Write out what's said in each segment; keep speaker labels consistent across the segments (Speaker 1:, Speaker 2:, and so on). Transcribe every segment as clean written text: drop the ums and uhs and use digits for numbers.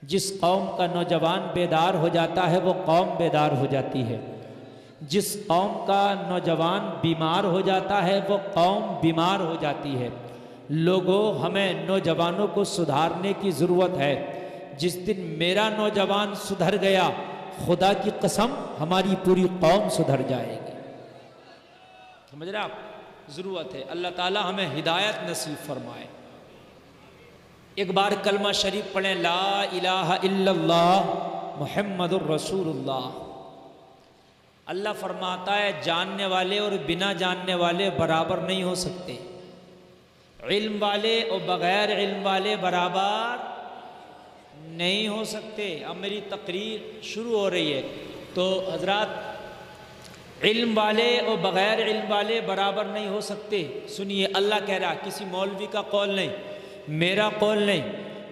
Speaker 1: جس قوم کا نوجوان بیدار ہو جاتا ہے وہ قوم بیدار ہو جاتی ہے، جس قوم کا نوجوان بیمار ہو جاتا ہے وہ قوم بیمار ہو جاتی ہے۔ لوگوں، ہمیں نوجوانوں کو سدھارنے کی ضرورت ہے۔ جس دن میرا نوجوان سدھر گیا، خدا کی قسم ہماری پوری قوم سدھر جائے گی۔ سمجھ رہے آپ؟ ضرورت ہے۔ اللہ تعالی ہمیں ہدایت نصیب فرمائے۔ ایک بار کلمہ شریف پڑھیں، لا الہ الا اللہ محمد الرسول اللہ۔ اللہ فرماتا ہے جاننے والے اور بنا جاننے والے برابر نہیں ہو سکتے، علم والے اور بغیر علم والے برابر نہیں ہو سکتے۔ اب میری تقریر شروع ہو رہی ہے تو حضرات، علم والے اور بغیر علم والے برابر نہیں ہو سکتے۔ سنیے، اللہ کہہ رہا، کسی مولوی کا قول نہیں، میرا قول نہیں،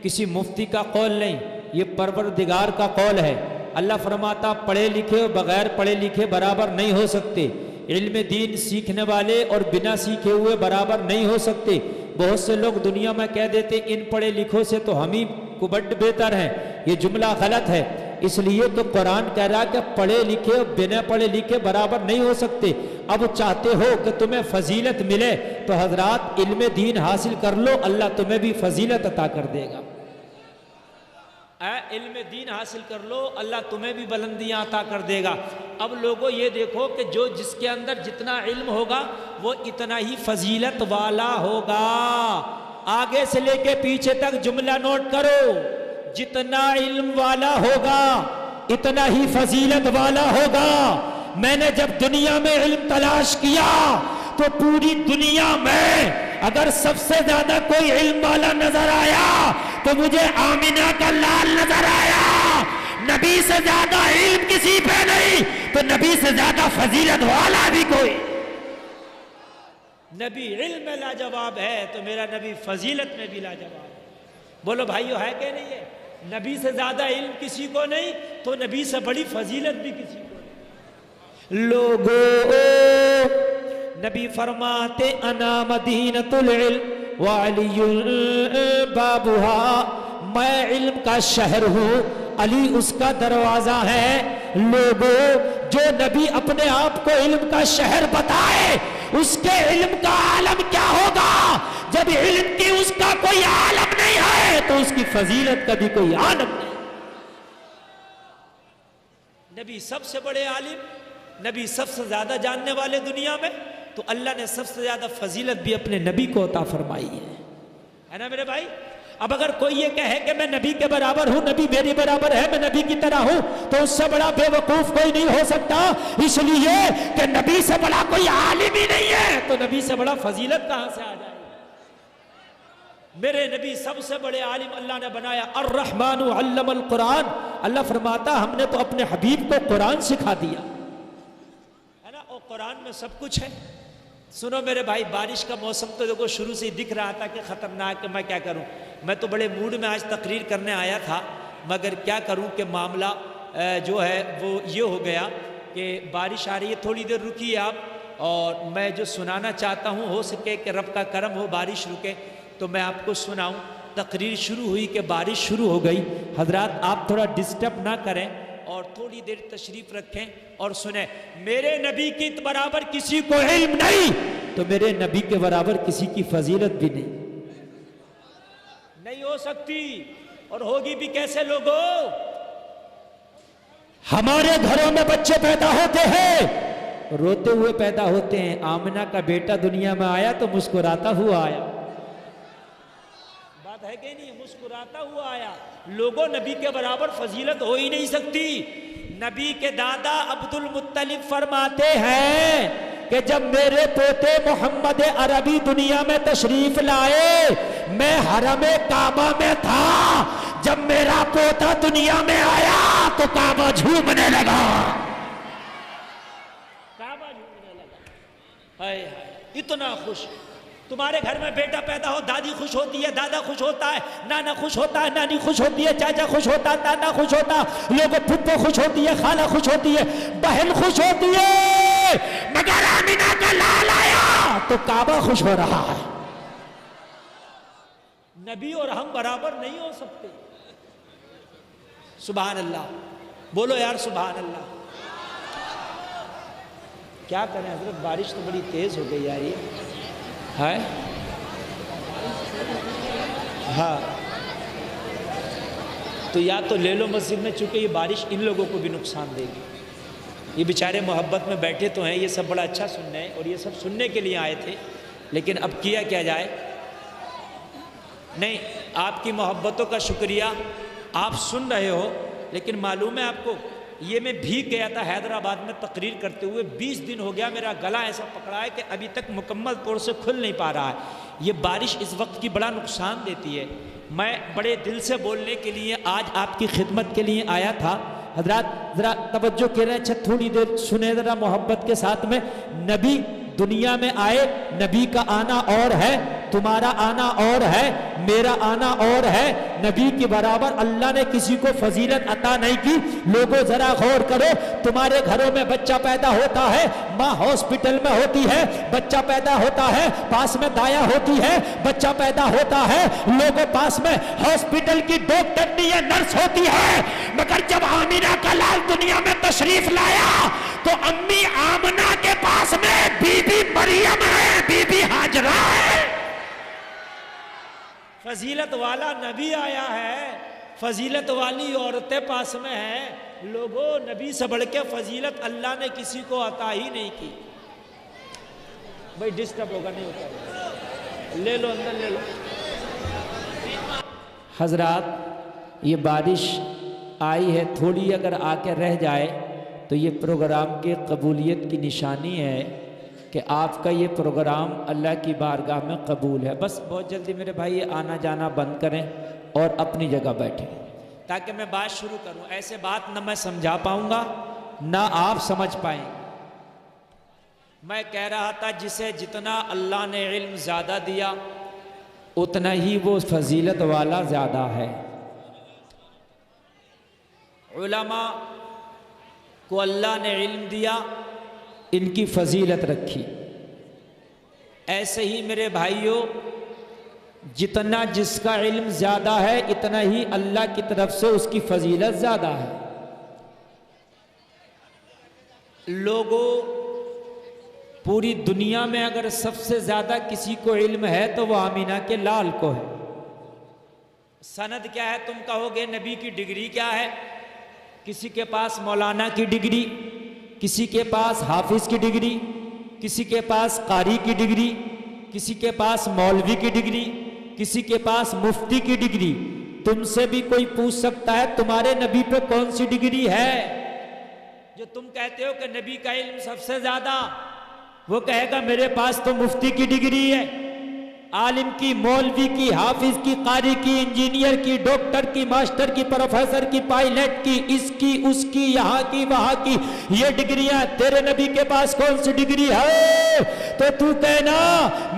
Speaker 1: کسی مفتی کا قول نہیں، یہ پروردگار کا قول ہے۔ اللہ فرماتا پڑھے لکھے اور بغیر پڑھے لکھے برابر نہیں ہو سکتے، علم دین سیکھنے والے اور بنا سیکھے ہوئے برابر نہیں ہو سکتے۔ بہت سے لوگ دنیا میں کہہ دیتے ان پڑھے لکھوں سے تو ہم ہی کو بڑھ بہتر ہیں، یہ جملہ غلط ہے۔ اس لیے تو قرآن کہہ رہا کہ پڑھے لکھے اور بنا پڑھے لکھے برابر نہیں ہو سکتے۔ اب چاہتے ہو کہ تمہیں فضیلت ملے تو حضرات علم دین حاصل کر لو، اللہ تمہیں بھی فضیلت عطا کر دے گا۔ علم دین حاصل کر لو، اللہ تمہیں بھی بلندیاں عطا کر دے گا۔ اب لوگوں یہ دیکھو کہ جس کے اندر جتنا علم ہوگا وہ اتنا ہی فضیلت والا ہوگا۔ آگے سے لے کے پیچھے تک جملہ نوٹ کرو، جتنا علم والا ہوگا اتنا ہی فضیلت والا ہوگا۔ میں نے جب دنیا میں علم تلاش کیا تو پوری دنیا میں اگر سب سے زیادہ کوئی علم والا نظر آیا تو مجھے آمینہ کا لال نظر آیا۔ نبی سے زیادہ علم کسی پہ نہیں تو نبی سے زیادہ فضیلت والا بھی کوئی۔ نبی علم میں لاجواب ہے تو میرا نبی فضیلت میں بھی لاجواب ہے۔ بولو بھائیو، ہے کہ نہیں ہے؟ نبی سے زیادہ علم کسی کو نہیں تو نبی سے بڑی فضیلت بھی کسی کو نہیں۔ لوگوں، نبی فرماتے انا مدینۃ العلم وعلی بابها، میں علم کا شہر ہوں، علی اس کا دروازہ ہے۔ لوگوں، جو نبی اپنے آپ کو علم کا شہر بتائے اس کے علم کا عالم کیا ہوگا؟ جب علم کی اس کا کوئی عالم نہیں ہے تو اس کی فضیلت کا بھی کوئی عالم نہیں۔ نبی سب سے بڑے عالم، نبی سب سے زیادہ جاننے والے دنیا میں، تو اللہ نے سب سے زیادہ فضیلت بھی اپنے نبی کو عطا فرمائی ہے نا میرے بھائی؟ اب اگر کوئی یہ کہے کہ میں نبی کے برابر ہوں، نبی میری برابر ہے، میں نبی کی طرح ہوں، تو اس سے بڑا بے وقوف کوئی نہیں ہو سکتا، اس لیے کہ نبی سے بڑا کوئی عالم ہی نہیں ہے تو نبی سے بڑا فضیلت کہاں سے آ جائے؟ میرے نبی سب سے بڑے عالم اللہ نے بنایا۔ الرحمن علم القرآن، اللہ فرماتا ہم نے تو اپنے حبیب کو قرآن سکھا دیا ہے نا، اور قرآن میں سب کچھ ہے۔ سنو میرے بھائی، بارش کا موسم تو دیکھو شروع سے ہی دکھ رہا تھا کہ خطرناک ہے، میں کیا کروں؟ میں تو بڑے موڈ میں آج تقریر کرنے آیا تھا، مگر کیا کروں کہ معاملہ جو ہے وہ یہ ہو گیا کہ بارش آ رہی ہے، تھوڑی دیر رکیے آپ، اور میں جو سنانا چاہتا ہوں ہو سکے کہ رب کا کرم ہو بارش رکے تو میں آپ کو سناؤں۔ تقریر شروع ہوئی کہ بارش شروع ہو گئی۔ حضرات آپ تھوڑا ڈسٹرب نہ کریں اور تھوڑی دیر تشریف رکھیں اور سنیں۔ میرے نبی کی برابر کسی کو علم نہیں تو میرے نبی کے برابر کسی کی فضیلت بھی نہیں ہو سکتی، اور ہوگی بھی کیسے؟ لوگوں، ہمارے گھروں میں بچے پیدا ہوتے ہیں، روتے ہوئے پیدا ہوتے ہیں۔ آمنہ کا بیٹا دنیا میں آیا تو مسکراتا ہوا آیا، بات ہے کہ نہیں؟ مسکراتا ہوا آیا۔ لوگوں، نبی کے برابر فضیلت ہو ہی نہیں سکتی۔ نبی کے دادا عبد المطلب فرماتے ہیں کہ جب میرے پوتے محمد عربی دنیا میں تشریف لائے، میں حرم کعبہ میں تھا، جب میرا پوتا دنیا میں آیا تو کعبہ جھومنے لگا، کعبہ جھومنے لگا۔ ہائے ہائے، اتنا خوش۔ تمہارے گھر میں بیٹا پیدا ہو، دادی خوش ہوتی ہے، دادا خوش ہوتا ہے، نانا خوش ہوتا ہے، نانی خوش ہوتی ہے، چاچا خوش ہوتا ہے، تاتا خوش ہوتا ہے، لوگوں پھپھو خوش ہوتی ہے، خالہ خوش ہوتی ہے، بہن خوش ہوتی ہے، مگر آمینہ کا لال آیا تو کعبہ خوش ہو رہا ہے۔ نبی اور ہم برابر نہیں ہو سکتے۔ سبحان اللہ، بولو یار سبحان اللہ۔ کیا کریں حضرت، بارش تو بڑی تیز ہو گئی یار، یہ ہے ہاں، تو یا تو لے لو مسجد میں، چونکہ یہ بارش ان لوگوں کو بھی نقصان دے گی۔ یہ بیچارے محبت میں بیٹھے تو ہیں، یہ سب بڑا اچھا سن رہے ہیں اور یہ سب سننے کے لیے آئے تھے، لیکن اب کیا جائے۔ نہیں، آپ کی محبتوں کا شکریہ، آپ سن رہے ہو، لیکن معلوم ہے آپ کو، یہ میں بھیگ گیا تھا حیدرآباد میں تقریر کرتے ہوئے، 20 دن ہو گیا، میرا گلا ایسا پکڑا ہے کہ ابھی تک مکمل طور سے کھل نہیں پا رہا ہے۔ یہ بارش اس وقت کی بڑا نقصان دیتی ہے۔ میں بڑے دل سے بولنے کے لیے آج آپ کی خدمت کے لیے آیا تھا۔ حضرات ذرا توجہ کر رہے ہیں، اچھا تھوڑی دیر سنیں ذرا محبت کے ساتھ میں۔ نبی دنیا میں آئے، نبی کا آنا اور ہے، تمہارا آنا اور ہے، میرا آنا اور ہے۔ نبی کے برابر اللہ نے کسی کو فضیلت عطا نہیں کی۔ لوگوں ذرا غور کرو، تمہارے گھروں میں بچہ پیدا ہوتا ہے، ماں ہاسپٹل میں ہوتی ہے، بچہ پیدا ہوتا ہے، پاس میں دایا ہوتی ہے، بچہ پیدا ہوتا ہے، لوگوں پاس میں ہاسپٹل کی ڈاکٹرنی یا نرس ہوتی ہے، مگر جب آمینہ کا لال دنیا میں تشریف لایا تو امی آمنہ کے پاس میں بی بی مریم ہے، بی بی ہاجرہ ہے۔ فضیلت والا نبی آیا ہے، فضیلت والی عورتیں پاس میں ہیں۔ لوگوں، نبی سے بڑھ کے فضیلت اللہ نے کسی کو عطا ہی نہیں کی۔ بھائی ڈسٹرب ہوگا، نہیں ہوتا، لے لو اندر لے لو۔ حضرات یہ بارش آئی ہے، تھوڑی اگر آ کے رہ جائے تو یہ پروگرام کے قبولیت کی نشانی ہے کہ آپ کا یہ پروگرام اللہ کی بارگاہ میں قبول ہے۔ بس بہت جلدی میرے بھائی یہ آنا جانا بند کریں اور اپنی جگہ بیٹھیں تاکہ میں بات شروع کروں۔ ایسے بات نہ میں سمجھا پاؤں گا نہ آپ سمجھ پائیں۔ میں کہہ رہا تھا جسے جتنا اللہ نے علم زیادہ دیا اتنا ہی وہ فضیلت والا زیادہ ہے۔ علماء کو اللہ نے علم دیا، ان کی فضیلت رکھی۔ ایسے ہی میرے بھائیوں، جتنا جس کا علم زیادہ ہے اتنا ہی اللہ کی طرف سے اس کی فضیلت زیادہ ہے۔ لوگوں، پوری دنیا میں اگر سب سے زیادہ کسی کو علم ہے تو وہ آمینہ کے لال کو ہے۔ سند کیا ہے؟ تم کہو گے نبی کی ڈگری کیا ہے؟ کسی کے پاس مولانا کی ڈگری، کسی کے پاس حافظ کی ڈگری، کسی کے پاس قاری کی ڈگری، کسی کے پاس مولوی کی ڈگری، کسی کے پاس مفتی کی ڈگری۔ تم سے بھی کوئی پوچھ سکتا ہے تمہارے نبی پہ کون سی ڈگری ہے؟ جو تم کہتے ہو کہ نبی کا علم سب سے زیادہ، وہ کہے گا میرے پاس تو مفتی کی ڈگری ہے، عالم کی، مولوی کی، حافظ کی، قاری کی، انجینئر کی، ڈاکٹر کی، ماسٹر کی، پروفیسر کی، پائلٹ کی، اس کی، اس کی، یہاں کی، وہاں کی، یہ ڈگریاں۔ تیرے نبی کے پاس کون سی ڈگری ہے؟ تو کہنا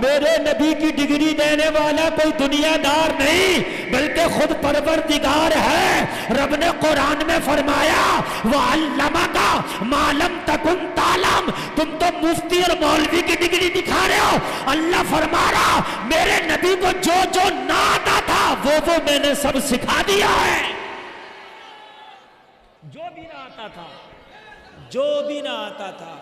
Speaker 1: میرے نبی کی ڈگری دینے والا کوئی دنیا دار نہیں بلکہ خود پروردگار ہے۔ رب نے قرآن میں فرمایا وَعَلَّمَكَ مَا لَمْ تَكُنْ تَعْلَمْ۔ تم تو مفتی اور مولوی کی ڈگری دکھا رہے ہو، اللہ فرما رہا میرے نبی کو جو جو نہ آتا تھا وہ میں نے سب سکھا دیا ہے۔ جو بھی نہ آتا تھا، جو بھی نہ آتا تھا